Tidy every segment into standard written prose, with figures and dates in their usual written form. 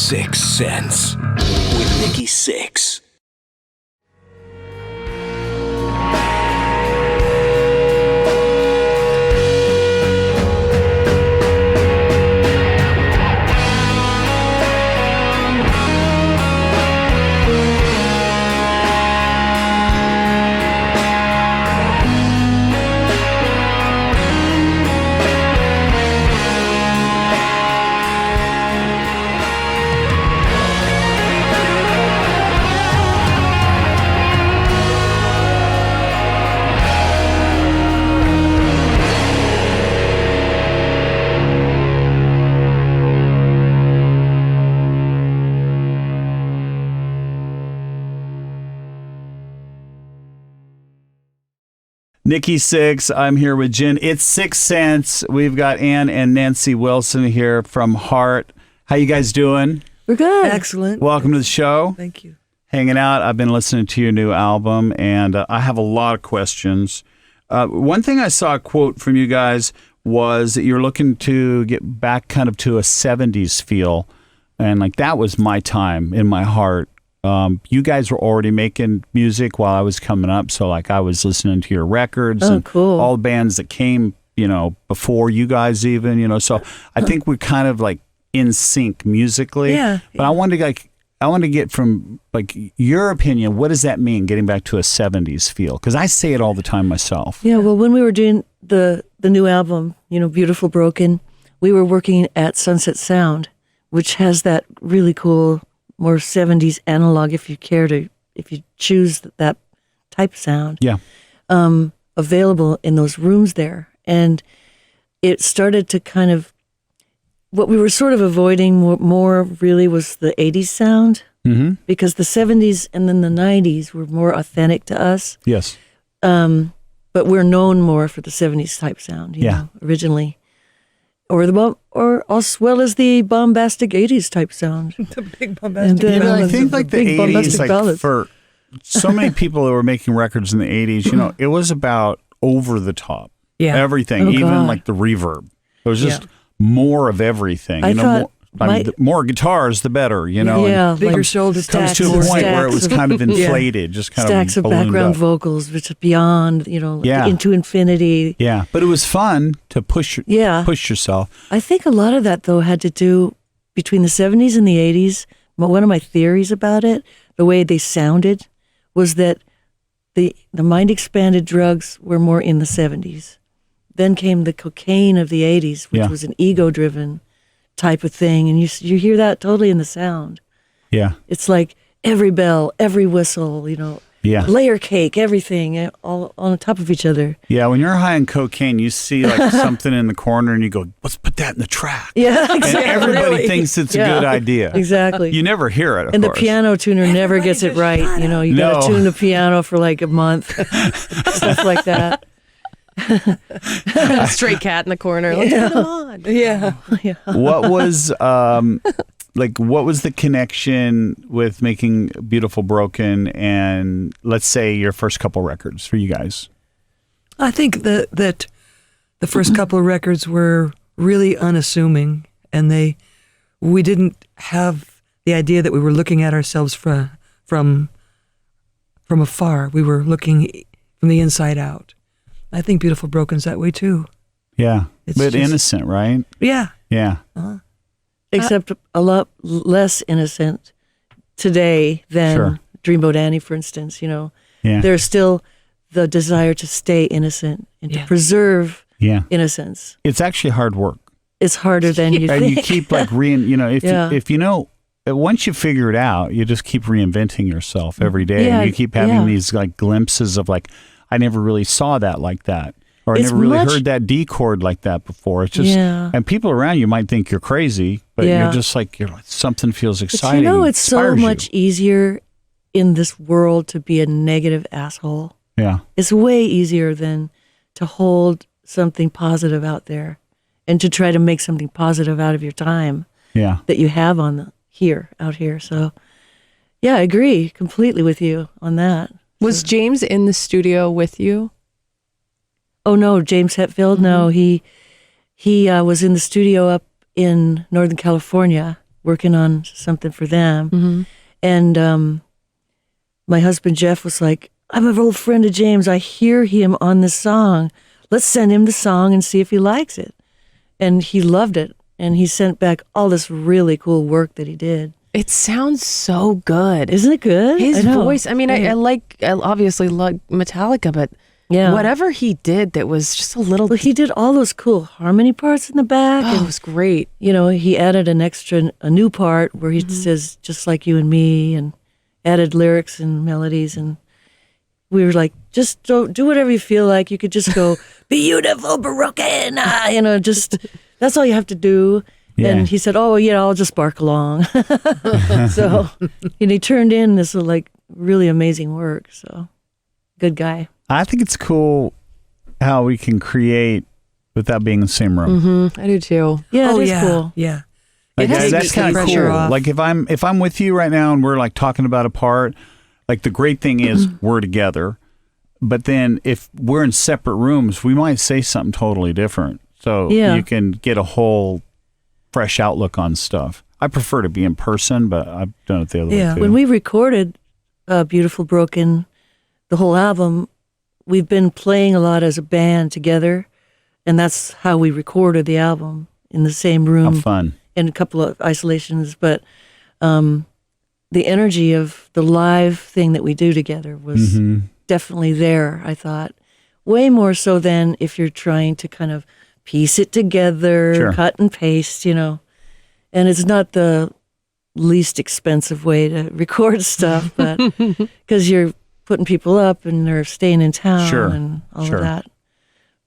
Sixth Sense with Nikki Sixx. Nikki Sixx, I'm here with Jen. It's Sixth Sense. We've got Ann and Nancy Wilson here from Heart. How you guys doing? We're good. Excellent. Welcome to the show. Thank you. Hanging out. I've been listening to your new album, and I have a lot of questions. One thing I saw a quote from you guys was that you're looking to get back kind of to a 70s feel, and like that was my time in my heart. You guys were already making music while I was coming up, so like I was listening to your records and cool. all the bands that came, before you guys even, so I think we're kind of like in sync musically. Yeah. But I wanted to get from like your opinion, what does that mean, getting back to a 70s feel? Because I say it all the time myself. Yeah, well, when we were doing the new album, Beautiful Broken, we were working at Sunset Sound, which has that really cool more 70s analog, if you choose that type of sound. Yeah. Available in those rooms there. And it started to kind of, what we were sort of avoiding more really was the 80s sound, because the 70s and then the 90s were more authentic to us. Yes. But we're known more for the 70s type sound, originally. Or as well as the bombastic 80s type sound. The big bombastic And ballads. I think like the big 80s, bombastic like ballads. for so many people that were making records in the 80s, it was about over the top. Yeah. Everything, Oh, even God. like the reverb. It was just Yeah. more of everything. I thought the more guitars, the better, Yeah, Bigger like shoulders, Comes stacks to a more point where it stacks. was kind of inflated, just kind stacks of of ballooned background up. vocals, which is beyond, Yeah. into infinity. Yeah, but it was fun to push yourself. I think a lot of that, though, had to do between the 70s and the 80s. One of my theories about it, the way they sounded, was that the mind-expanded drugs were more in the 70s. Then came the cocaine of the 80s, which was an ego-driven type of thing. And you hear that totally in the sound. Yeah. It's like every bell, every whistle, layer cake, everything, all on top of each other. Yeah, when you're high on cocaine, you see like something in the corner and you go, let's put that in the track. Yeah, And exactly. everybody thinks it's a good idea. Exactly. You never hear it, of And course. the piano tuner never gets it right. You got to tune the piano for like a month, stuff like that. Stray cat in the corner. Let's put him on. Yeah. What was what was the connection with making Beautiful Broken and let's say your first couple records for you guys? I think that the first couple of records were really unassuming, and we didn't have the idea that we were looking at ourselves from afar. We were looking from the inside out. I think Beautiful Broken's that way too. Yeah. It's But just- innocent, right? Yeah. Yeah. Except a lot less innocent today than Sure. Dreamboat Annie, for instance. Yeah. There's still the desire to stay innocent and to Yeah. preserve Yeah. innocence. It's actually hard work. It's harder than you And think. you keep like once you figure it out, you just keep reinventing yourself every day. Yeah, And you keep having yeah. these like glimpses of like, I never really saw that like that. Or I It's never really much- heard that D chord like that before. It's just, Yeah. and people around you might think you're crazy, but Yeah. you're just like, something feels But exciting. it's so inspires you. much easier in this world to be a negative asshole. Yeah. It's way easier than to hold something positive out there and to try to make something positive out of your time Yeah. that you have out here. So, yeah, I agree completely with you on that. Was James in the studio with you? Oh no, James Hetfield. No, he was in the studio up in Northern California working on something for them. And my husband Jeff was like, I'm an old friend of James. I hear him on this song. Let's send him the song and see if he likes it. And he loved it. And he sent back all this really cool work that he did. It sounds so good. Isn't it good? His I know. voice. I mean, I obviously like Metallica, but Yeah. whatever he did that was just a little. Well, he did all those cool harmony parts in the back. Oh, it And, was great. you know, he added a new part where he says, just like you and me, and added lyrics and melodies. And we were like, just do whatever you feel like. You could just go, beautiful, broken, just, that's all you have to do. Yeah. And he said, oh, yeah, I'll just bark along. So, and he turned in this like really amazing work. So, good guy. I think it's cool how we can create without being in the same room. I do too. Yeah, Oh, it is yeah. cool. Yeah. Like, It takes that's the kind of pressure cool. off. Like if I'm with you right now and we're like talking about a part, like the great thing is we're together. But then if we're in separate rooms, we might say something totally different. So Yeah. you can get a whole fresh outlook on stuff. I prefer to be in person, but I've done it the other Yeah. way too. When we recorded Beautiful Broken, the whole album, we've been playing a lot as a band together, and that's how we recorded the album in the same How room fun. in a couple of isolations. But the energy of the live thing that we do together was definitely there, I thought. Way more so than if you're trying to kind of piece it together, Sure. cut and paste, And it's not the least expensive way to record stuff, but because you're putting people up and they're staying in town Sure. and all Sure. of that.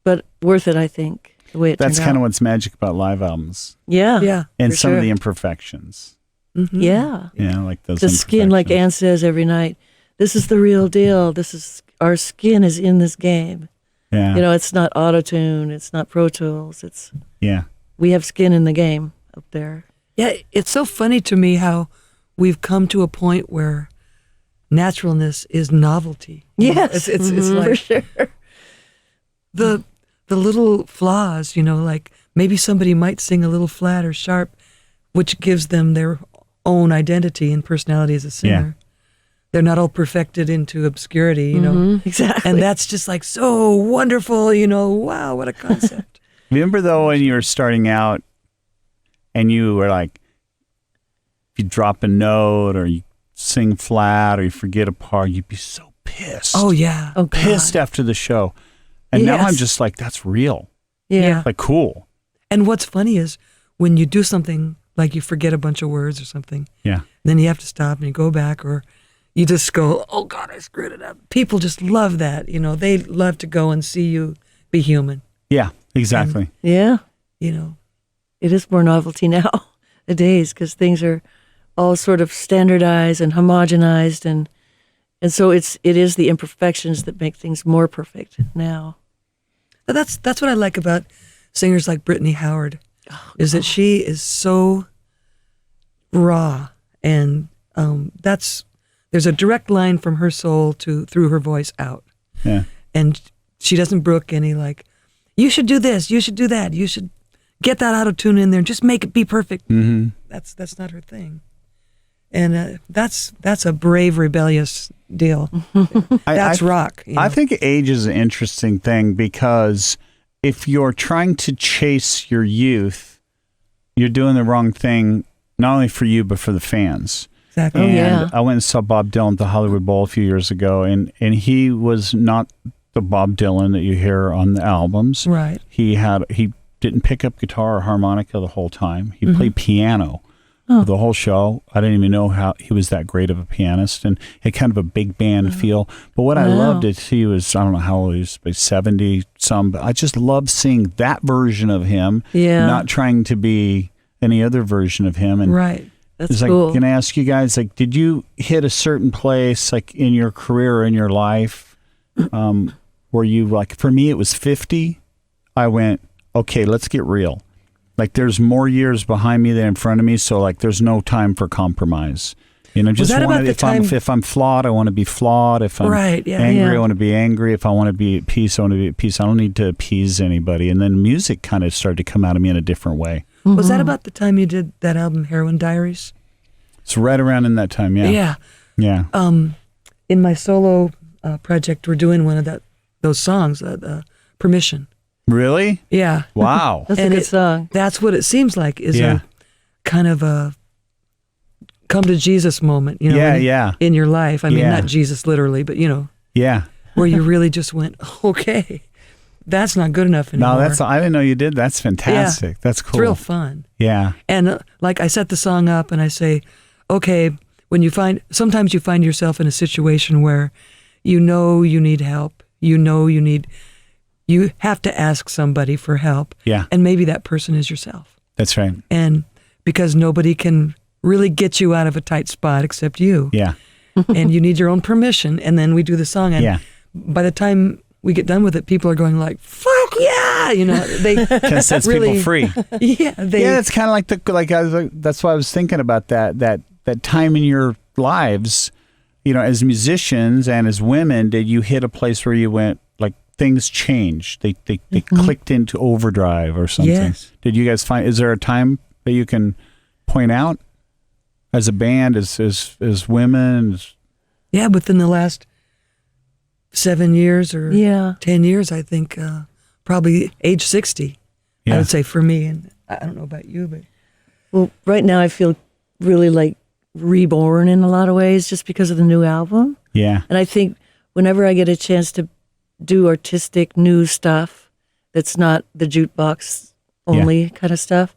But worth it, I think, the way it That's turned kind of out. what's magic about live albums Yeah. Yeah. and For some of sure. the imperfections. Yeah. Like those The skin, like imperfections. Ann says every night, this is the real deal. This is, our skin is in this game. Yeah. It's not auto-tune. It's not Pro Tools. Yeah. We have skin in the game up there. Yeah, it's so funny to me how we've come to a point where naturalness is novelty. Yes. It's For like sure. the little flaws, like maybe somebody might sing a little flat or sharp, which gives them their own identity and personality as a singer. They're not all perfected into obscurity, Exactly. and that's just like so wonderful, wow, what a concept. Remember though when you were starting out and you were like, if you drop a note or you sing flat or you forget a part, you'd be so pissed. Oh, yeah. Oh, God. Pissed after the show. And now I'm Yes. just like, that's real. Yeah. Like, cool. And what's funny is when you do something like you forget a bunch of words or something, Yeah. then you have to stop and you go back, or you just go, oh God, I screwed it up. People just love that. They love to go and see you be human, Yeah, exactly. Yeah. It It is more novelty nowadays because things are all sort of standardized and homogenized, and so it is the imperfections that make things more perfect now. But that's what I like about singers like Brittany Howard, is that she is so raw, and there's a direct line from her soul through her voice out, Yeah. and she doesn't brook any like, you should do this, you should do that, you should get that auto tune in there, just make it be perfect. Mm-hmm. That's not her thing, and that's a brave, rebellious deal. That's rock. I think age is an interesting thing because if you're trying to chase your youth, you're doing the wrong thing, not only for you, but for the fans. Exactly. And yeah. I went and saw Bob Dylan at the Hollywood Bowl a few years ago, and he was not the Bob Dylan that you hear on the albums. Right. He didn't pick up guitar or harmonica the whole time. He Mm-hmm. played piano Oh. the whole show. I didn't even know how he was that great of a pianist, and had kind of a big band feel. But what I Wow. loved is he was, I don't know how old he was, but 70 some, but I just loved seeing that version of him, Yeah. not trying to be any other version of him. And Right. That's it's like, cool. can I ask you guys, like, did you hit a certain place, like in your career or in your life, where you, like, for me, it was 50. I went, okay, let's get real. Like, there's more years behind me than in front of me, so like, there's no time for compromise. Just that about wanted, the time- if I'm flawed, I want to be flawed. If I'm Right, yeah. angry, Yeah. I want to be angry. If I want to be at peace, I want to be at peace. I don't need to appease anybody. And then music kind of started to come out of me in a different way. Was that about the time you did that album, Heroin Diaries? It's right around in that time. Yeah. Yeah. Yeah. In my solo project, we're doing one of those songs, Permission. Really? Yeah. Wow. That's a good song. That's what it seems like is Yeah. a kind of a come to Jesus moment, Yeah. in your life. I mean, Yeah. not Jesus literally, but Yeah. where you really just went, okay, that's not good enough anymore. No, I didn't know you did. That's fantastic. That's cool. It's real fun. Yeah. And like I set the song up and I say, okay, sometimes you find yourself in a situation where you need help. You have to ask somebody for help. Yeah. And maybe that person is yourself. That's right. And because nobody can really get you out of a tight spot except you. Yeah. And you need your own permission. And then we do the song. And Yeah. by the time we get done with it, people are going like, fuck yeah. They Kind of sets really, people free. Yeah. Yeah, it's kind of that's why I was thinking about that time in your lives, as musicians and as women, did you hit a place where you went, like, things changed? They clicked into overdrive or something. Yes. Did you guys is there a time that you can point out as a band, as women? Yeah, within the last 7 years or 10 years, I think probably age 60, Yeah. I would say for me. And I don't know about you, but Well, right now I feel really like reborn in a lot of ways just because of the new album. Yeah. And I think whenever I get a chance to do artistic new stuff that's not the jukebox only kind of stuff,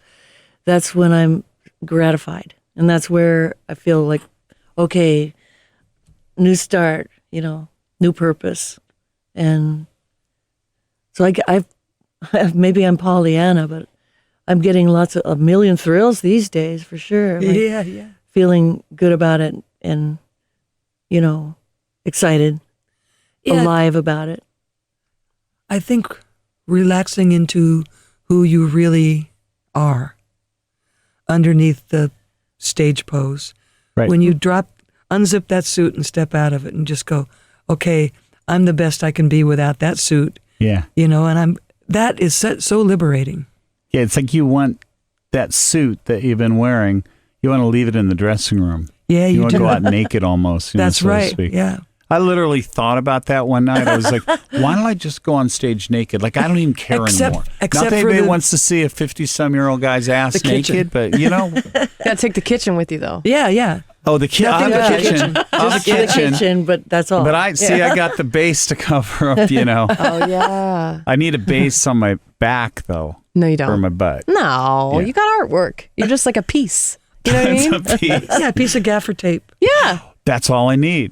that's when I'm gratified. And that's where I feel like, okay, new start, new purpose. And so I've maybe I'm Pollyanna, but I'm getting a million thrills these days for sure. Like, yeah. feeling good about it and, excited, alive about it. I think relaxing into who you really are underneath the stage pose. Right. When you unzip that suit and step out of it and just go, okay, I'm the best I can be without that suit. Yeah. And that is so liberating. Yeah, it's like you want that suit that you've been wearing, you want to leave it in the dressing room. Yeah, You you want do. to go out naked almost. That's so to right. speak. Yeah. I literally thought about that one night. I was like, why don't I just go on stage naked? Like, I don't even care anymore. Not except that for anybody the- wants to see a 50-some-year-old guy's ass The kitchen. naked, but, Gotta take the kitchen with you, though. Yeah. Oh, the Nothing the but kitchen. On the Just in the kitchen. kitchen, but that's all. But I got the bass to cover up, Oh, yeah. I need a bass on my back, though, No, you for don't. my butt. No, Yeah. you got artwork. You're just like a piece. You know what I mean? It's a piece. Yeah, a piece of gaffer tape. Yeah. That's all I need.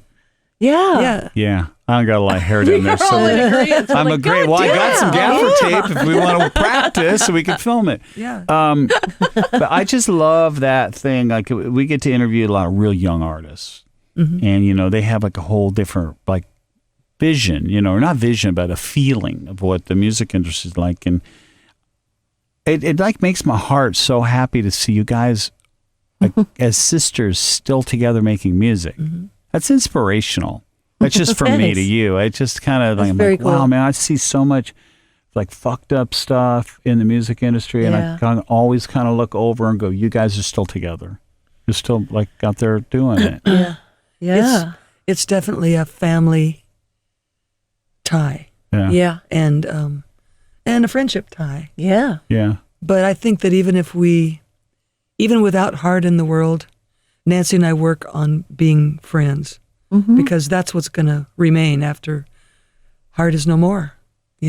yeah. Yeah. I don't got a lot of hair down there. We're all in agreement. I'm Like, a great. Well, I got some gaffer tape if we want to practice, so we can film it. Yeah. But I just love that thing. Like, we get to interview a lot of real young artists, and they have like a whole different like vision. Or not vision, but a feeling of what the music industry is like, and it like makes my heart so happy to see you guys like as sisters still together making music. That's inspirational. That's just from me Thanks. to you. I just kind of like, That's I'm very like, wow, cool. man, I see so much like fucked up stuff in the music industry, and I Yeah. always kind of look over and go, you guys are still together. You're still like out there doing it. Yeah. It's definitely a family tie Yeah. Yeah. and a friendship tie. Yeah. Yeah. But I think that even without Heart in the World, Nancy and I work on being friends because that's what's going to remain after Heart is no more, Do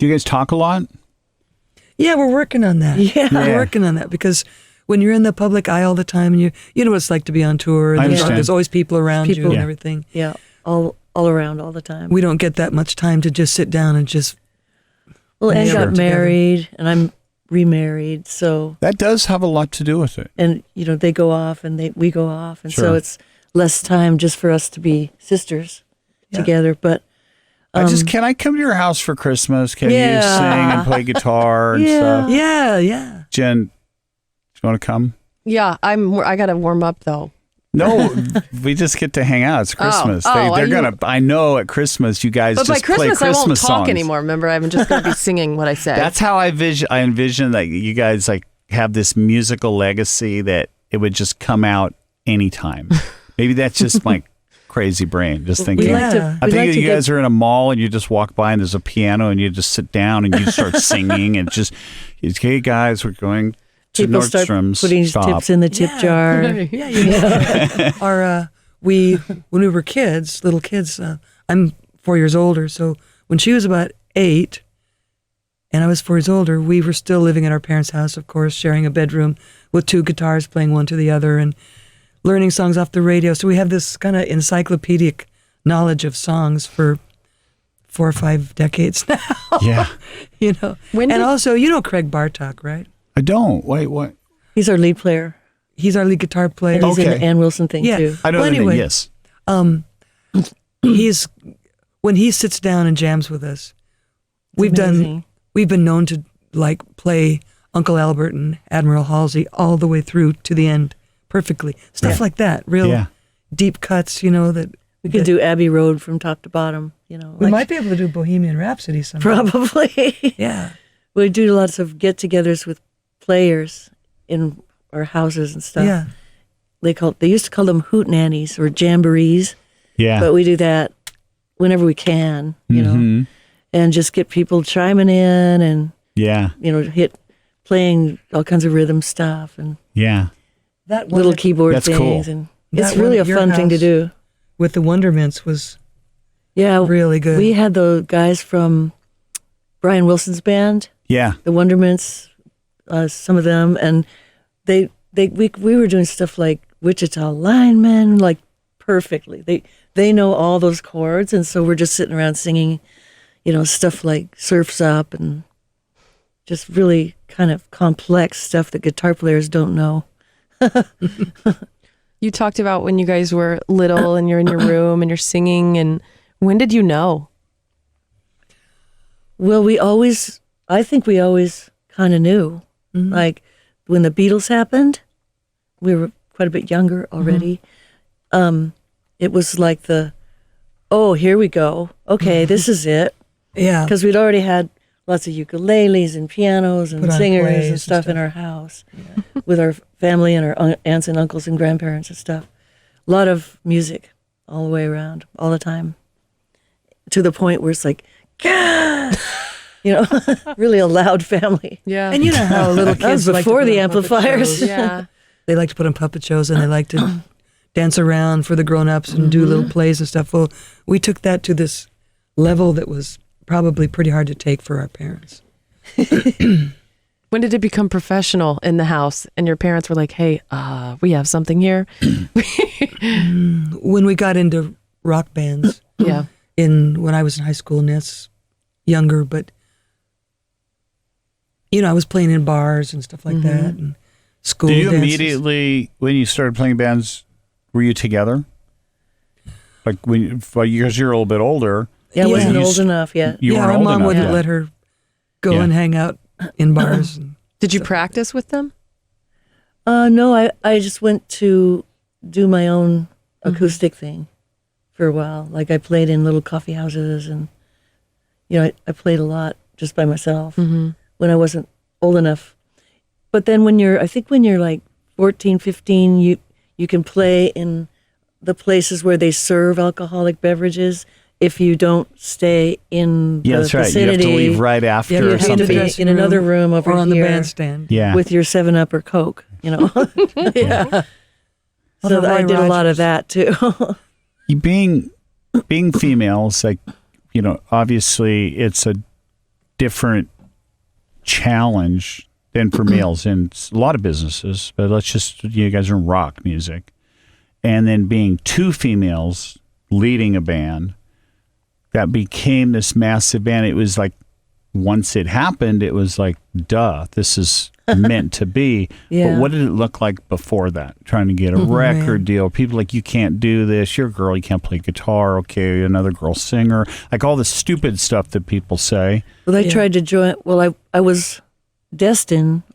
you guys talk a lot? Yeah, we're working on that. Yeah. We're working on that because when you're in the public eye all the time and you know what it's like to be on tour and I understand. there's always people around you People. and Yeah. everything. Yeah. All around all the time. We don't get that much time to just sit down and just Well, Anne Sure. got married and I'm remarried. So, That does have a lot to do with it. and they go off and we go off. And Sure. so it's less time just for us to be sisters together. But Can I come to your house for Christmas? Can you Yeah. sing and play guitar and Yeah. stuff? yeah. Jen, do you want to come? Yeah, I got to warm up, though. No, we just get to hang out. It's Christmas. I know at Christmas you guys But by just play Christmas, I Christmas won't talk songs. anymore. Remember, I'm just going to be singing what I said. That's how I envision that you guys like have this musical legacy that it would just come out anytime. Maybe that's just my crazy brain just thinking. Yeah. I think you guys are in a mall and you just walk by and there's a piano and you just sit down and you start singing and just, hey guys, we're going to People start Nordstrom's. putting Stop. tips in the tip jar. Yeah, you know. When we were kids, little kids, I'm 4 years older, so when she was about 8 and I was 4 years older, we were still living at our parents' house, of course, sharing a bedroom with 2 guitars, playing one to the other and learning songs off the radio. So we have this kind of encyclopedic knowledge of songs for 4 or 5 decades now. Yeah. You know. Also, you know Craig Bartok, right? I don't. Wait, what? He's our lead player. He's our lead guitar player. And he's in Okay. the Ann Wilson thing Yeah. too. I know Well, the name, anyway, yes. He's when he sits down and jams with us, we've amazing. been known to like play Uncle Albert and Admiral Halsey all the way through to the end perfectly. Stuff like that, real Yeah. deep cuts, you know, that We could do Abbey Road from top to bottom, you know. we like- might be able to do Bohemian Rhapsody sometime. Probably. Yeah. We do lots of get-togethers with players in our houses and stuff. Yeah. They used to call them hootenannies or jamborees, Yeah. but we do that whenever we can, you know, and just get people chiming in and Yeah. you know playing all kinds of rhythm stuff and Yeah. That one little at- keyboard That's things, cool. and That it's really one a at your fun thing to house. do. with the Wondermints was Yeah, really good. we had the guys from Brian Wilson's band, Yeah. the Wondermints, some of them, and we were doing stuff like Wichita Linemen, like perfectly. They know all those chords, and so we're just sitting around singing, you know, stuff like Surf's Up and just really kind of complex stuff that guitar players don't know. You talked about when you guys were little and you're in your room and you're singing, and when did you know? Well, I think we always kind of knew. Like when the Beatles happened, we were quite a bit younger already. It was like here we go. Okay, this is it. yeah. Because we'd already had lots of ukuleles and pianos and Put on singers plays and and stuff in stuff. our house with our family and our aunts and uncles and grandparents and stuff. A lot of music all the way around, all the time, to the point where it's like, "Gah!" you know, really a loud family. Yeah. And you know how little That was kids like to before put the on puppet amplifiers. shows. yeah. They like to put on puppet shows and they like to dance around for the grown-ups and do little plays and stuff. Well, we took that to this level that was probably pretty hard to take for our parents. When did it become professional in the house and your parents were like, hey, we have something here? When we got into rock bands Yeah. when I was in high school, and that's younger, but you know, I was playing in bars and stuff like that and school Did you dances. immediately, when you started playing bands, were you together? Like because you're a little bit older. Yeah, I wasn't You old s- enough yet. You yeah, weren't our old mom enough wouldn't yet. let her go Yeah. and hang out in bars. And Did you practice with them? No, I just went to do my own acoustic thing for a while. Like I played in little coffee houses and, you know, I played a lot just by myself when I wasn't old enough. But then I think when you're like 14, 15, you can play in the places where they serve alcoholic beverages if you don't stay in the Yeah, that's right. You have vicinity. to leave right after Yeah, or you You have have to something. be in another room over or on the here bandstand. Yeah. with your 7-Up or Coke, you know. Yeah. So Roy I did a lot Rogers. of that too. being females, like, you know, obviously it's a different challenge than for males in a lot of businesses, but you guys are in rock music. And then being 2 females leading a band that became this massive band. It was like, once it happened, it was like, duh, this is meant to be. Yeah. But what did it look like before that? Trying to get a record deal. People like, you can't do this. You're a girl. You can't play guitar. Okay, another girl singer. Like all the stupid stuff that people say. Well, I tried to join. Well, I was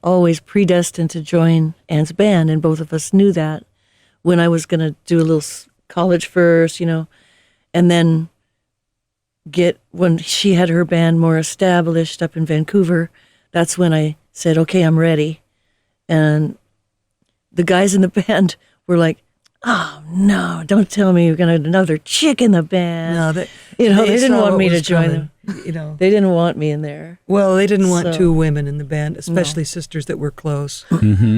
always predestined to join Ann's band, and both of us knew that when I was going to do a little college first, you know, and then when she had her band more established up in Vancouver, that's when I said, okay, I'm ready. And the guys in the band were like, "Oh no! Don't tell me you're gonna have another chick in the band." No, they didn't saw want what me to was join coming, them. They didn't want me in there. Well, they didn't want So- 2 women in the band, especially sisters that were close,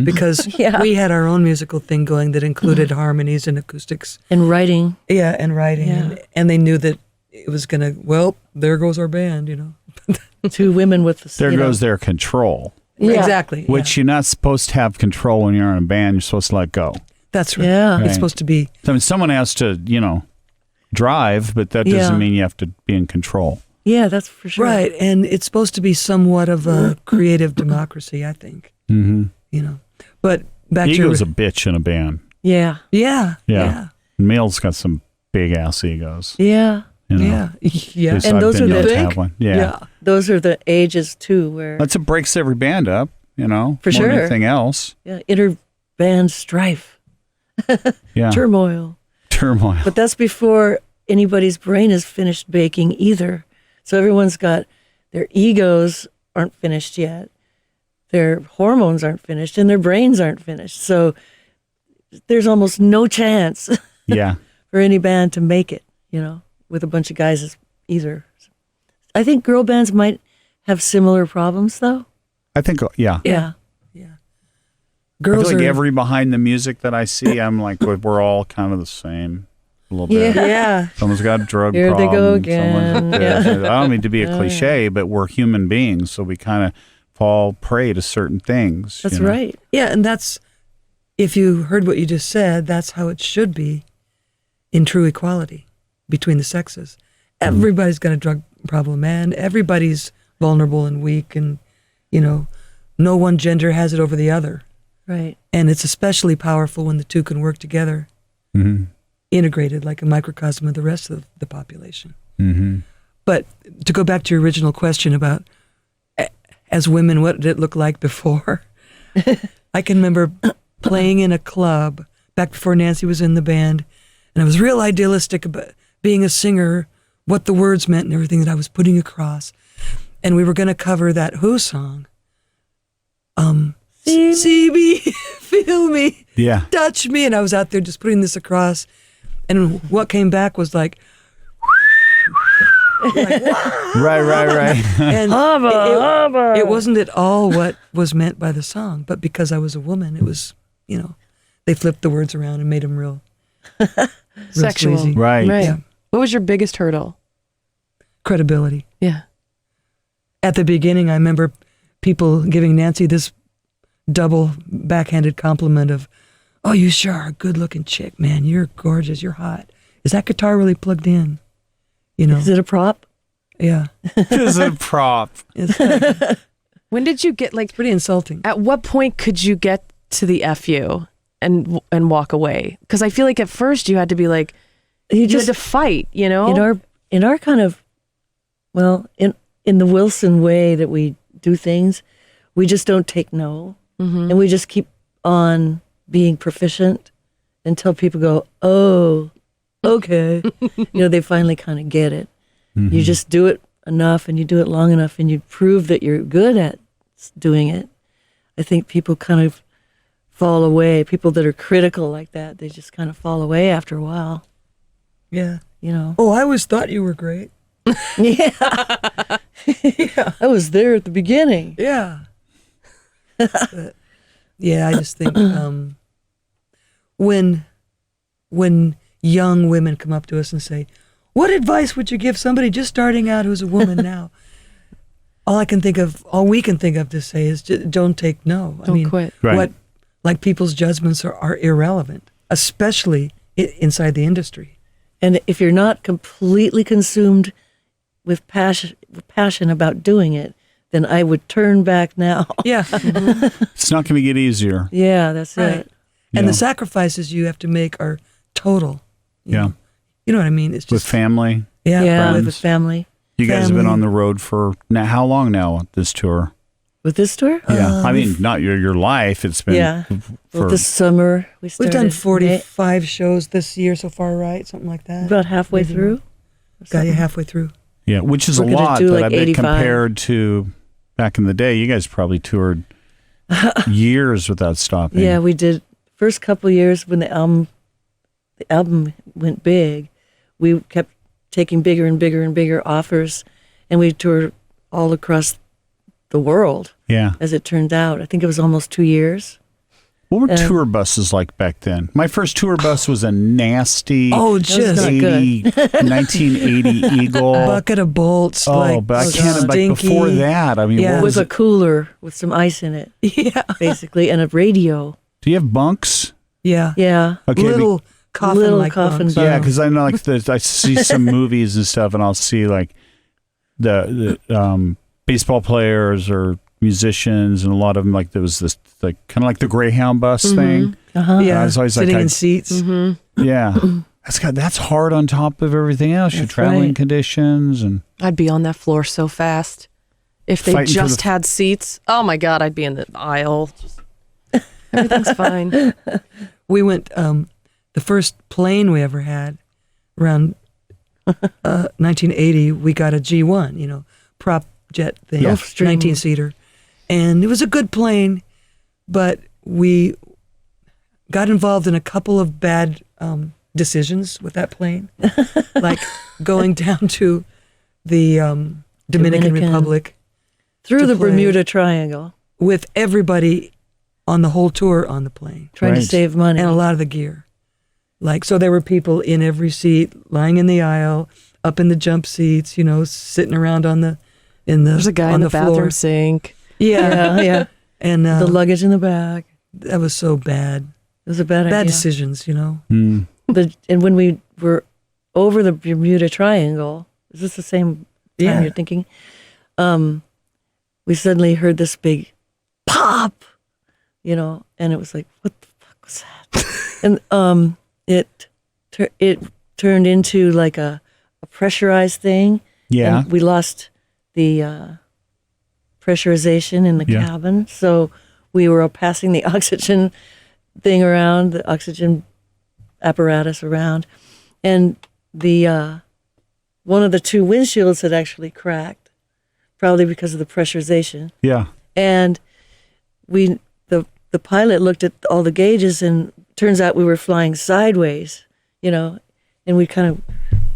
because Yeah. we had our own musical thing going that included harmonies and acoustics. And writing. Yeah, and writing, Yeah. and they knew that it was gonna. Well, there goes our band, 2 women with the. There goes their control, Yeah. Exactly. which you're not supposed to have control when you're in a band. You're supposed to let go. That's right. Yeah. Right. It's supposed to be. I mean, someone has to, drive, but that doesn't Yeah. mean you have to be in control. Yeah, that's for sure. Right, and it's supposed to be somewhat of a creative democracy, I think. Mm-hmm. But back Ego's to a bitch in a band. Yeah. yeah, Yeah. Male's got some big ass egos. Yeah. You know? yeah, yeah. At least And I've those been are known the- to have one. Yeah. Those are the ages too where That's what breaks every band up, For more than sure. anything else. inter band strife, Yeah. turmoil. Turmoil. But that's before anybody's brain is finished baking either. So everyone's got their egos aren't finished yet. Their hormones aren't finished and their brains aren't finished. So there's almost no chance Yeah. for any band to make it, with a bunch of guys either. I think girl bands might have similar problems though. I think, yeah. Yeah. I feel Girls like are every behind the music that I see, I'm like, we're all kind of the same a little bit. Yeah. Someone's got a drug Here they problem. go again. Someone's I don't mean to be a cliche, but we're human beings, so we kind of fall prey to certain things. That's you know? right. yeah, and that's if you heard what you just said, that's how it should be in true equality between the sexes. Everybody's got a drug problem, and everybody's vulnerable and weak, and no one gender has it over the other. Right. And it's especially powerful when the two can work together, integrated like a microcosm of the rest of the population. Mm-hmm. But to go back to your original question about as women, what did it look like before? I can remember playing in a club back before Nancy was in the band, and I was real idealistic about being a singer, what the words meant and everything that I was putting across. And we were going to cover that Who song. See me, feel me, Yeah. touch me. And I was out there just putting this across. And what came back was like, Right. and Hubba. it wasn't at all what was meant by the song, but because I was a woman, it was, they flipped the words around and made them real Sexual. sleazy. Right. Yeah. What was your biggest hurdle? Credibility. Yeah. At the beginning, I remember people giving Nancy this double backhanded compliment of, "Oh, you sure are a good-looking chick, man. You're gorgeous. You're hot. Is that guitar really plugged in?" Is it a prop? Yeah. This is a prop. It's When did you get pretty insulting. at what point could you get to the FU and walk away? Because I feel like at first you had to be like, You you just had to fight, in our kind of, in the Wilson way that we do things, we just don't take no, and we just keep on being proficient until people go, "Oh, okay," they finally kind of get it. You just do it enough, and you do it long enough, and you prove that you're good at doing it. I think people kind of fall away. People that are critical like that, they just kind of fall away after a while. Yeah. Yeah. Oh, I always thought you were great. I was there at the beginning. Yeah. But, yeah, I just think when young women come up to us and say, "What advice would you give somebody just starting out who's a woman now?" all we can think of to say is don't take no. Don't quit. Right. Like people's judgments are irrelevant, especially inside the industry. And if you're not completely consumed with passion about doing it, then I would turn back now. Yeah. It's not going to get easier. Yeah, that's Right. it. And Yeah. the sacrifices you have to make are total. You Yeah. know? You know what I mean? It's With just family. yeah. Yeah, with friends. the family. You guys have been Family. on the road for now. How long now on this tour? With this tour? Yeah. I mean, not your life. It's been Yeah. for Well, this summer we We've started. done 45 shows this year so far, right? Something like that. About halfway Maybe through. more. Got you halfway through. yeah, which is We're a gonna lot. do But like I bet 85. compared to back in the day, you guys probably toured years without stopping. Yeah, we did. First couple years when the album went big, we kept taking bigger and bigger and bigger offers, and we toured all across the world. Yeah. As it turned out, I think it was almost 2 years. What were tour buses like back then? My first tour bus was a nasty just not good. 1980 Eagle. bucket of bolts. But I can't. Like stinky. before that, I mean, Yeah. what was With a it? cooler with some ice in it, Yeah, basically, and a radio. Do you have bunks? yeah. Yeah. Okay. Little coffin, Little like coffin bunks. bunk. Yeah, because I know like I see some movies and stuff, and I'll see like the baseball players or musicians, and a lot of them like there was this like kind of like the Greyhound bus thing. Uh-huh. Yeah, I was always sitting like, in seats. Yeah, that's hard on top of everything else. Your That's traveling right. conditions and I'd be on that floor so fast. If they Fighting for just the- had seats, oh my God, I'd be in the aisle. Just, everything's fine. We went, the first plane we ever had around 1980, we got a G1, prop jet thing, Yeah. 19-seater. And it was a good plane, but we got involved in a couple of bad decisions with that plane, like going down to the Dominican Republic Through to the play. Bermuda Triangle, with everybody on the whole tour on the plane. trying to Right. save money. And a lot of the gear. Like, so there were people in every seat, lying in the aisle, up in the jump seats, sitting around There's a guy in the floor. bathroom sink. Yeah. yeah. And The luggage in the back. that was so bad. It was a bad Bad idea. decisions, Mm. And when we were over the Bermuda Triangle, is this the same time Yeah. you're thinking? We suddenly heard this big pop, and it was like, what the fuck was that? And it turned into like a pressurized thing. Yeah. And we lost the pressurization in the Yeah. cabin, so we were passing the oxygen thing around, the oxygen apparatus around, and the one of the two windshields had actually cracked, probably because of the pressurization. Yeah. And the pilot looked at all the gauges, and turns out we were flying sideways, and we kind of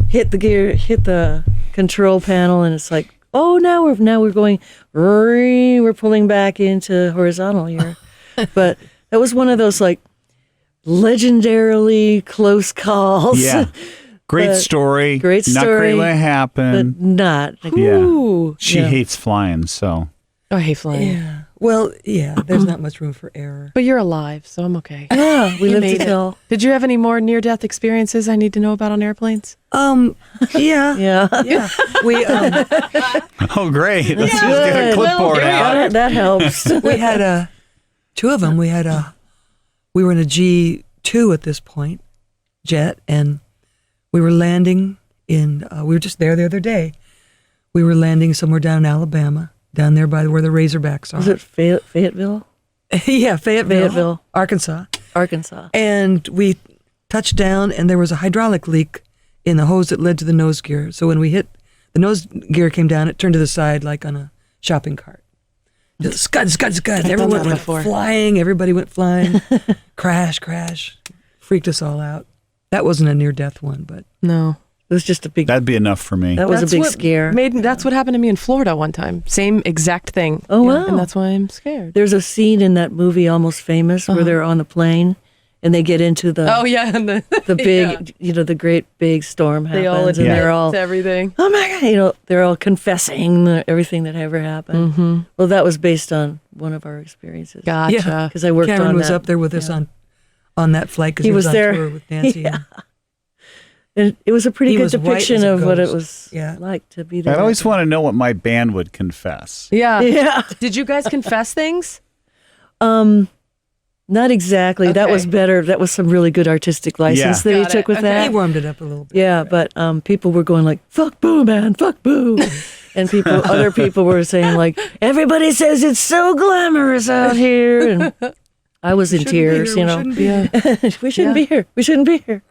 hit the control panel, and it's like, oh, now we're going, we're pulling back into horizontal here. But that was one of those like legendarily close calls. Yeah. Great But- story. great Not story, great when it but happened. not. Like, Yeah. Ooh. She Yeah. hates flying, so. Oh, I hate flying. Yeah. Well, yeah, there's not much room for error. But you're alive, so I'm okay. yeah, we You lived made to it. tell. Did you have any more near-death experiences I need to know about on airplanes? Yeah. Yeah. Yeah. We, Oh, great. Let's just get a Good. clipboard out. That helps. we had two of them. We were in a G2 at this point, jet, and we were landing we were just there the other day. We were landing somewhere down in Alabama, down there by where the Razorbacks are. Was it Fayetteville? Yeah, Fayetteville. Arkansas. Arkansas. And we touched down, and there was a hydraulic leak in the hose that led to the nose gear. So when we hit, the nose gear came down, it turned to the side like on a shopping cart. Just scud, scud, scud. done Everyone that went before. flying. Everybody went flying. Crash, crash. Freaked us all out. That wasn't a near-death one, but No. It was just a big. That'd be enough for me. That was That's a big what scare. That's what happened to me in Florida one time. Same exact thing. Oh, wow. And that's why I'm scared. There's a scene in that movie, Almost Famous, where they're on the plane and they get into the Oh yeah, and the big, the great big storm happens, they all and admit they're all, to everything. oh my God, they're all confessing everything that ever happened. Mm-hmm. Well, that was based on one of our experiences. Gotcha. yeah. Because I worked Cameron on was that. up there with us on that flight because He he was was on there. tour with Nancy. Yeah. And it was a pretty He good was white depiction as a of what it ghost. was Yeah. like to be there. I always want to know what my band would confess. Yeah. Yeah. Did you guys confess things? Not exactly. That Okay. was better. That was some really good artistic license Yeah. that he Got took it. with Okay. He that. warmed it up a little bit. Yeah, but people were going like, "Fuck boo, man, fuck boo," and other people were saying like, "Everybody says it's so glamorous out here," and I was in tears. We shouldn't be here. We shouldn't be here. We shouldn't be here.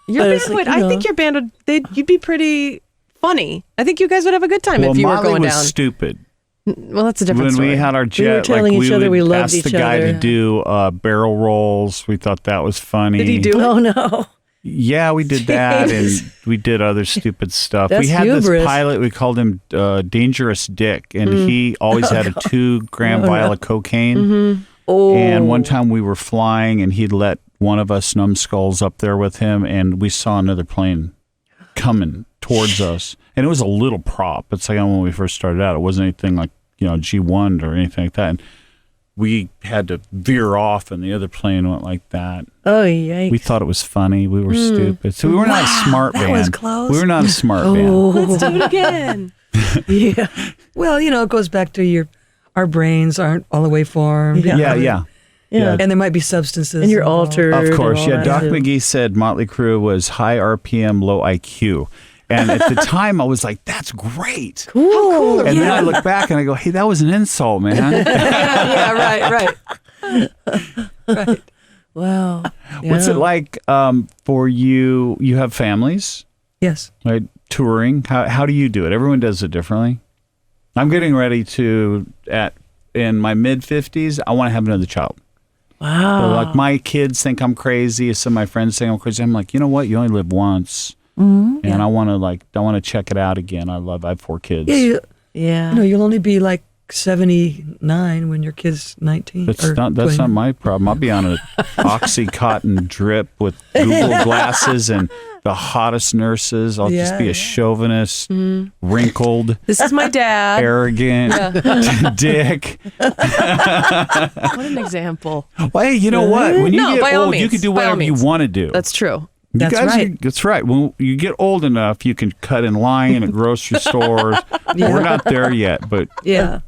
Your But band it's like, would. you I know. think your band would. You'd be pretty funny. I think you guys would have a good time Well, if you Molly were going was down. stupid. Well, that's a different When story. we had our jet, telling like each other would we loved ask each the guy other. to do barrel rolls. We thought that was funny. Did he do it? Oh no. Yeah, we did that, Jeez. and we did other stupid stuff. That's We had hubris. this pilot. We called him Dangerous Dick, and he always had a 2-gram vial of cocaine. Oh. And one time we were flying, and he'd let one of us numbskulls up there with him, and we saw another plane coming towards us, and it was a little prop. It's like when we first started out, it wasn't anything like G1 or anything like that. And we had to veer off, and the other plane went like that. Oh yikes. We thought it was funny. We were stupid. So we were not a smart that band. was close. We were not a smart band. Let's do it again. Yeah. Well, it goes back to our brains aren't all the way formed. Yeah. Yeah. And there might be substances. And you're involved. altered. Of course. and all Yeah. that, Doc too. McGee said Motley Crue was high RPM, low IQ. And at the time, I was like, that's great. Cool. And then I look back and I go, hey, that was an insult, man. yeah, right. Right. Wow. What's Yeah. it like for you? You have families, Yes. right? Touring. How do you do it? Everyone does it differently. I'm getting ready to, in my mid-50s, I want to have another child. Wow. So, like, my kids think I'm crazy. Some of my friends think I'm crazy. I'm like, you know what? You only live once. And I want to check it out again. I have 4 kids. Yeah. Yeah. You'll only be like 79 when your kid's 19. That's or not 20. my problem. I'll be on an Oxycontin drip with Google glasses and the hottest nurses. I'll just be a chauvinist, wrinkled, This is my dad. arrogant dick. What an example. Well, hey, you know what? When you No, by get all old, you means, can do by all whatever you means. want to do. That's true. That's right. That's right. When you get old enough, you can cut in line at grocery stores. We're not there yet, but Yeah.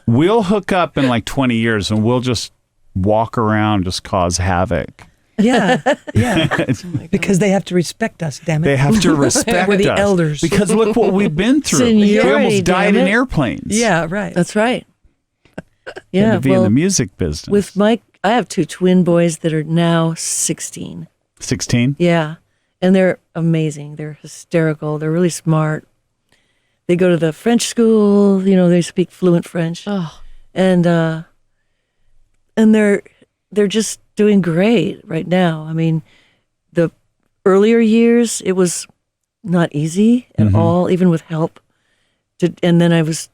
we'll hook up in like 20 years and we'll just walk around, just cause havoc. Yeah. Yeah. Because they have to respect us, damn it. They have to respect We're the us. elders. Because look what we've been through. We Seniority, almost died damn in it. airplanes. Yeah, right. That's right. And Yeah. to be in the music business. with I have 2 twin boys that are now 16. 16? Yeah. And they're amazing. They're hysterical. They're really smart. They go to the French school, they speak fluent French. Oh, And they're just doing great right now. I mean, the earlier years it was not easy at all, even with help. And then I was,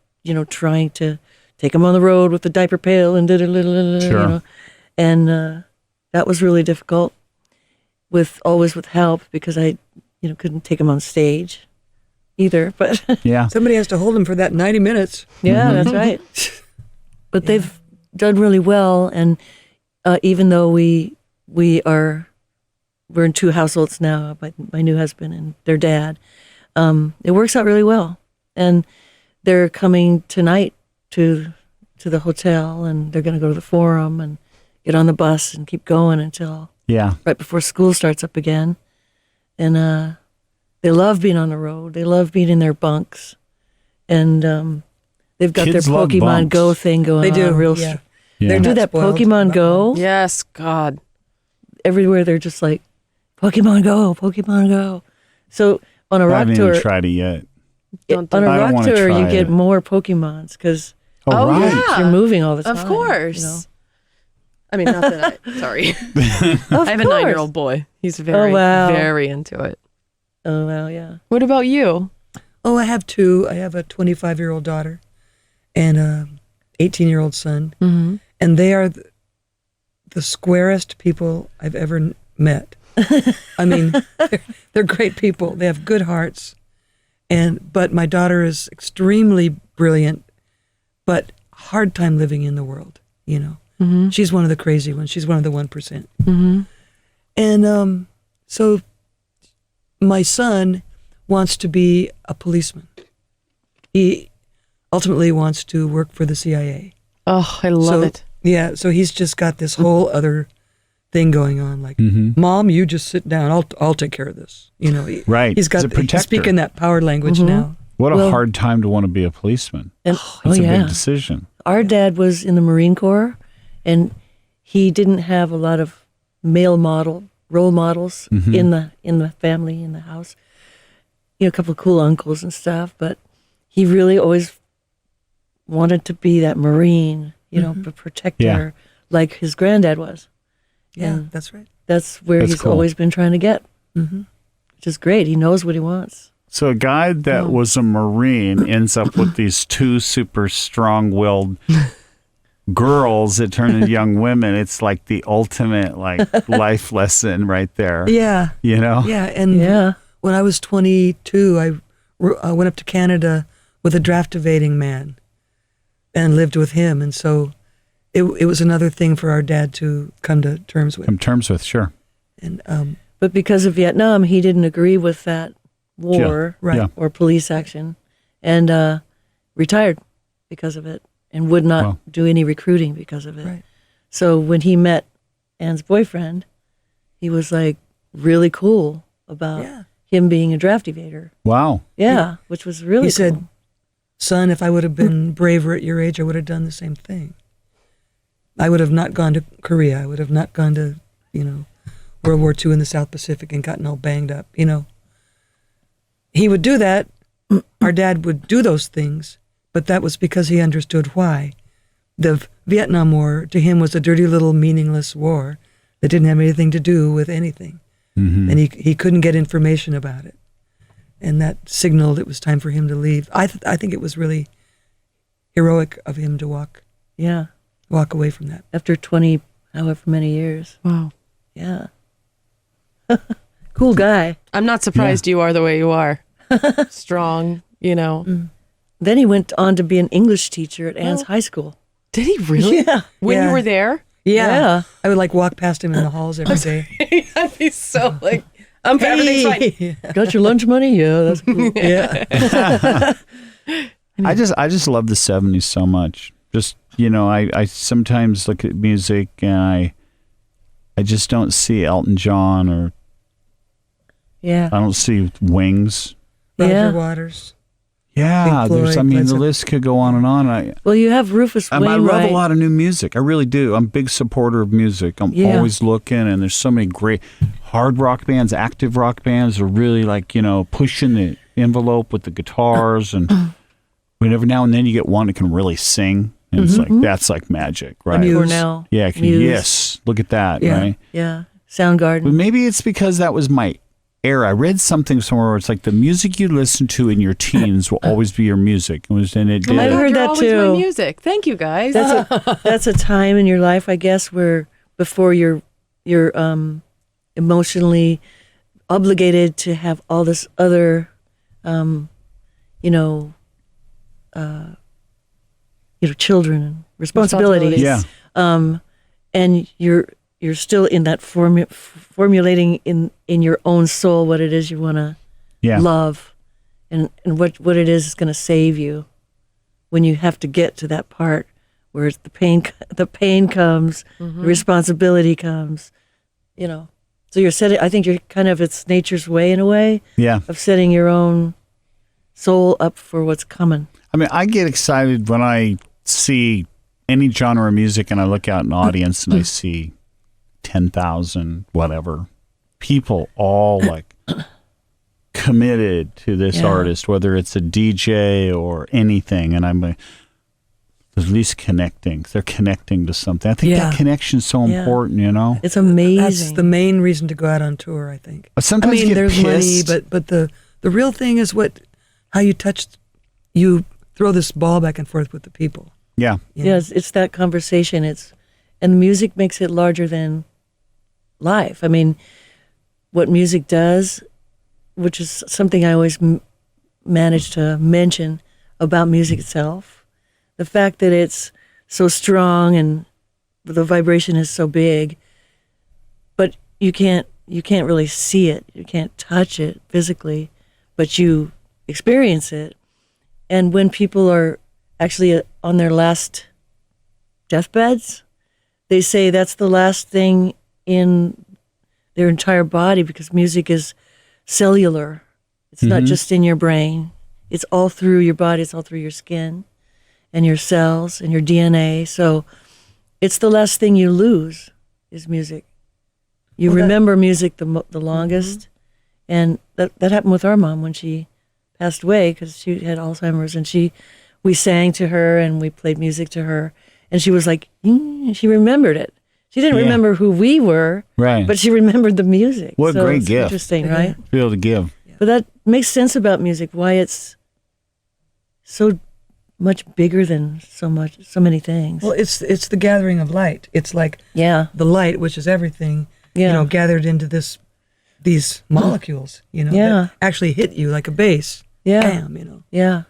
trying to take them on the road with the diaper pail and Sure. and that was really difficult. Always with help because I, couldn't take them on stage either. But Yeah. Somebody has to hold them for that 90 minutes. yeah, that's right. But they've done really well, and even though we're in 2 households now, my new husband and their dad, it works out really well. And they're coming tonight to the hotel, and they're going to go to the Forum and get on the bus and keep going until Yeah. right before school starts up again. And they love being on the road. They love being in their bunks. And they've got Kids their love Pokemon bunks. Go thing going They do. on. Real Yeah. Yeah. They're do not that spoiled Pokemon about Go. yes, God. Everywhere they're just like, Pokemon Go, Pokemon Go. So on a I rock haven't tour, even tried it yet. Don't do on a I don't rock wanna tour, you try get it. more Pokemons because Oh, Oh, right. yeah. you're moving all the time. Of course. you know. I mean, not that sorry. Of I have a course. 9-year-old boy. He's very, wow. very into it. Oh, well, yeah. What about you? Oh, I have 2. I have a 25-year-old daughter and a 18-year-old son. Mm-hmm. And they are the squarest people I've ever met. I mean, they're great people. They have good hearts. But my daughter is extremely brilliant, but hard time living in the world, Mm-hmm. She's one of the crazy ones. She's one of the 1%. Mm-hmm. And so my son wants to be a policeman. He ultimately wants to work for the CIA. Oh, I love So, it. Yeah, so he's just got this whole other thing going on. Like, Mom, you just sit down. I'll take care of this. Right. He's got He's a protector. he's speaking that power language now. What a Well- hard time to want to be a policeman. And, It's a yeah. big decision. Our dad was in the Marine Corps, and he didn't have a lot of role models in the family, in the house. A couple of cool uncles and stuff, but he really always wanted to be that Marine, protector, Yeah. like his granddad was. Yeah, And that's right. that's where That's he's cool. always been trying to get, Mm-hmm. which is great. He knows what he wants. So a guy that was a Marine ends up with these two super strong-willed girls that turn into young women. It's like the ultimate life lesson right there. Yeah, You know? yeah. And Yeah. when I was 22, I went up to Canada with a draft evading man and lived with him. And so it was another thing for our dad to come to terms with. Come to terms with, sure. And But because of Vietnam, he didn't agree with that war right. Yeah. or police action, and retired because of it, and would not Wow. do any recruiting because of it. Right. So when he met Ann's boyfriend, he was like really cool about Yeah. him being a draft evader. Wow. Yeah, which was really He said, cool. son, if I would have been braver at your age, I would have done the same thing. I would have not gone to Korea. I would have not gone to, World War II in the South Pacific and gotten all banged up, He would do that. Our dad would do those things, but that was because he understood why. The Vietnam War, to him, was a dirty little meaningless war that didn't have anything to do with anything. Mm-hmm. And he couldn't get information about it. And that signaled it was time for him to leave. I think it was really heroic of him to walk away from that. After 20, however many years. Wow. Yeah. Cool guy. I'm not surprised you are the way you are. Strong, Then he went on to be an English teacher at Ann's high school. Did he really? Yeah. When Yeah. you were there? Yeah. I would walk past him in the halls every day. I'd be so everything's fine. Got your lunch money? Yeah, that's cool. Yeah. I just love the 70s so much. Just, I sometimes look at music and I just don't see Elton John, or Yeah. I don't see Wings. Roger Yeah. Waters. Yeah, Pink Floyd, the Led Zeppelin. list could go on and on. Well, you have Rufus I Wainwright. love a lot of new music. I really do. I'm a big supporter of music. I'm Yeah. always looking, and there's so many great hard rock bands, active rock bands are really pushing the envelope with the guitars, and every now and then you get one that can really sing, and it's that's like magic, right? Muse. Cornell. Yeah, Muse. yes. Look at that, Yeah. right? Yeah. But Soundgarden. maybe it's because that was my era. I read something somewhere where it's like the music you listen to in your teens will always be your music. And it did. I God, heard you're that always my too. music. Thank you, guys. That's a time in your life, I guess, where before you're emotionally obligated to have all this other, children and responsibilities. Yeah. And you're still in that formulating in your own soul what it is you want to Yeah. love, and what it is going to save you when you have to get to that part where it's the pain comes, the responsibility comes, So you're setting. I think you're kind of it's nature's way in a way Yeah. of setting your own soul up for what's coming. I mean, I get excited when I see any genre of music and I look out in the audience and I see 10,000, whatever, people all committed to this Yeah. artist, whether it's a DJ or anything. And I'm at least connecting. They're connecting to something. I think Yeah. that connection's so Yeah. important, It's amazing. That's the main reason to go out on tour, I think. But sometimes you get there's pissed. money, but the real thing is how you throw this ball back and forth with the people. Yeah. you know? Yeah, it's that conversation. And the music makes it larger than life. I mean, what music does, which is something I always manage to mention about music itself, the fact that it's so strong and the vibration is so big, but you can't really see it. You can't touch it physically, but you experience it. And when people are actually on their last deathbeds, they say that's the last thing in their entire body, because music is cellular. It's not just in your brain. It's all through your body. It's all through your skin and your cells and your DNA. So it's the last thing you lose is music. You remember music the longest. And that happened with our mom when she passed away, because she had Alzheimer's, and she we sang to her and we played music to her, and she was like, she remembered it. She didn't remember who we were, Right. but she remembered the music. What a So great it's gift. Interesting, right? Be able to give. But that makes sense about music, why it's so much bigger than so many things. Well, it's the gathering of light. It's like Yeah. the light, which is everything, Yeah. gathered into these molecules, Yeah. that actually hit you like a bass. Yeah. Bam, Yeah.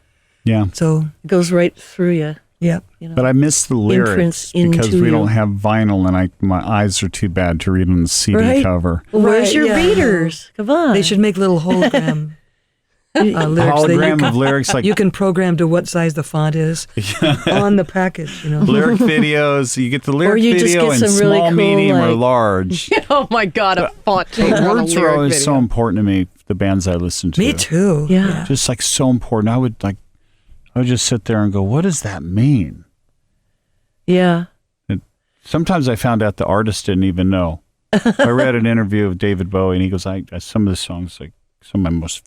Yeah. So, It goes right through you. yeah. But I miss the lyrics Imprints because into we you. don't have vinyl, and my eyes are too bad to read on the CD Right. cover. Well, where's Right, your yeah. readers? Come on. They should make little hologram lyrics. that Hologram of lyrics, like you can program to what size the font is on the package, lyric videos. You get the lyric Or you just video get in some really small, cool, medium, or like- large. Oh my God, a font change But on a words are lyric always video. so important to me. The bands I listen to. Me too. Yeah. Just like so important. I would just sit there and go, "What does that mean?" Yeah. Sometimes I found out the artist didn't even know. I read an interview of David Bowie, and he goes, some of the songs, like some of my most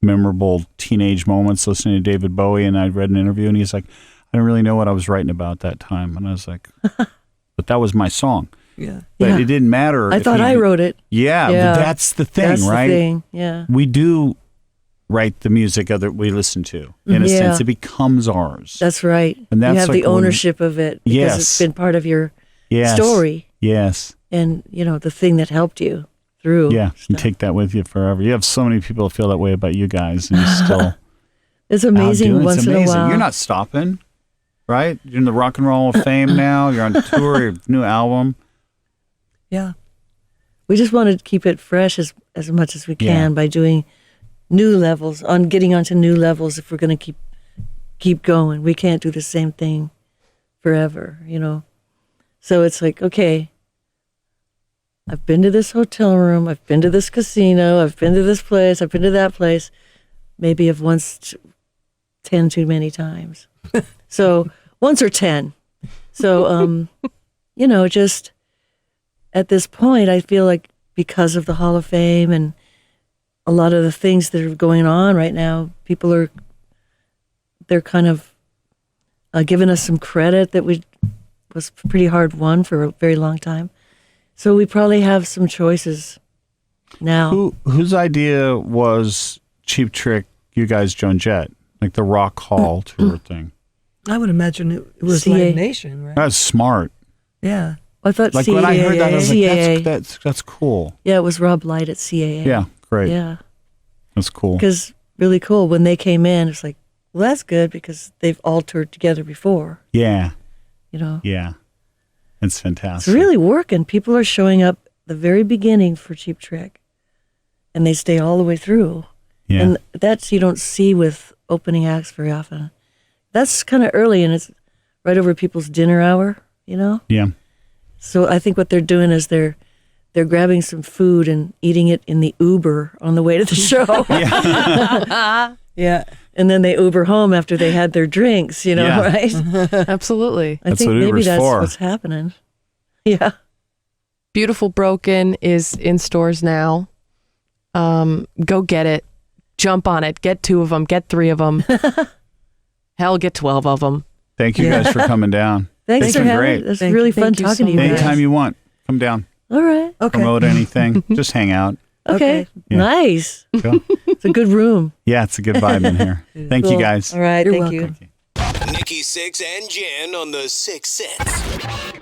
memorable teenage moments listening to David Bowie, and I read an interview, and he's like, I didn't really know what I was writing about at that time. And I was like, but that was my song. Yeah. But Yeah. it didn't matter. I if thought he- I wrote it. Yeah, Yeah. but that's the thing, That's right? the thing. Yeah. We do write the music that we listen to. In a Yeah. sense, it becomes ours. That's right. And that's you have like the when- ownership of it because Yes. it's been part of your Yes. story Yes. and, the thing that helped you through. Yeah. You stuff. take that with you forever. You have so many people that feel that way about you guys, and you still It's amazing outdoing it. once It's in a amazing. while. You're not stopping, right? You're in the Rock and Roll of Fame now. You're on tour, your new album. Yeah. We just want to keep it fresh as much as we Yeah. can by doing new levels, getting onto new levels if we're going to keep going. We can't do the same thing forever, So it's like, okay, I've been to this hotel room, I've been to this casino, I've been to this place, I've been to that place. Maybe I've 10 too many times. So once or 10. So, just at this point, I feel like because of the Hall of Fame and a lot of the things that are going on right now, they're kind of giving us some credit that was pretty hard won for a very long time. So we probably have some choices now. Whose idea was Cheap Trick, you guys, Joan Jett, like the Rock Hall tour thing? I would imagine it was CA. Live Nation, right? That's smart. Yeah. I thought Like CAA. when I heard that, I was like, CAA. that's cool. Yeah, it was Rob Light at CAA. Yeah, great. Yeah. That's cool. Because really cool. When they came in, it's like, well, that's good because they've all toured together before, Yeah, Yeah. it's It's fantastic. really working. People are showing up the very beginning for Cheap Trick, and they stay all the way through. Yeah. And that's you don't see with opening acts very often. That's kind of early, and it's right over people's dinner hour, Yeah. So I think what they're doing is they're grabbing some food and eating it in the Uber on the way to the show. Yeah. And then they Uber home after they had their drinks, Yeah. right? Absolutely. I That's think what maybe Uber's that's for. what's happening. Yeah. Beautiful Broken is in stores now. Go get it. Jump on it. Get 2 of them. Get 3 of them. Hell, get 12 of them. Thank you guys for coming down. Thanks It's for been having great. it. It's Thank really you. fun Thank you talking to so you guys. much. Anytime you want, come down. All right. Okay. Promote anything. Just hang out. Okay. Yeah. Nice. Go. It's a good room. Yeah, it's a good vibe in here. Thank you Cool. guys. All right. You're Thank welcome. you. Nikki, Sixx, and Jenn on the Sixx Sense.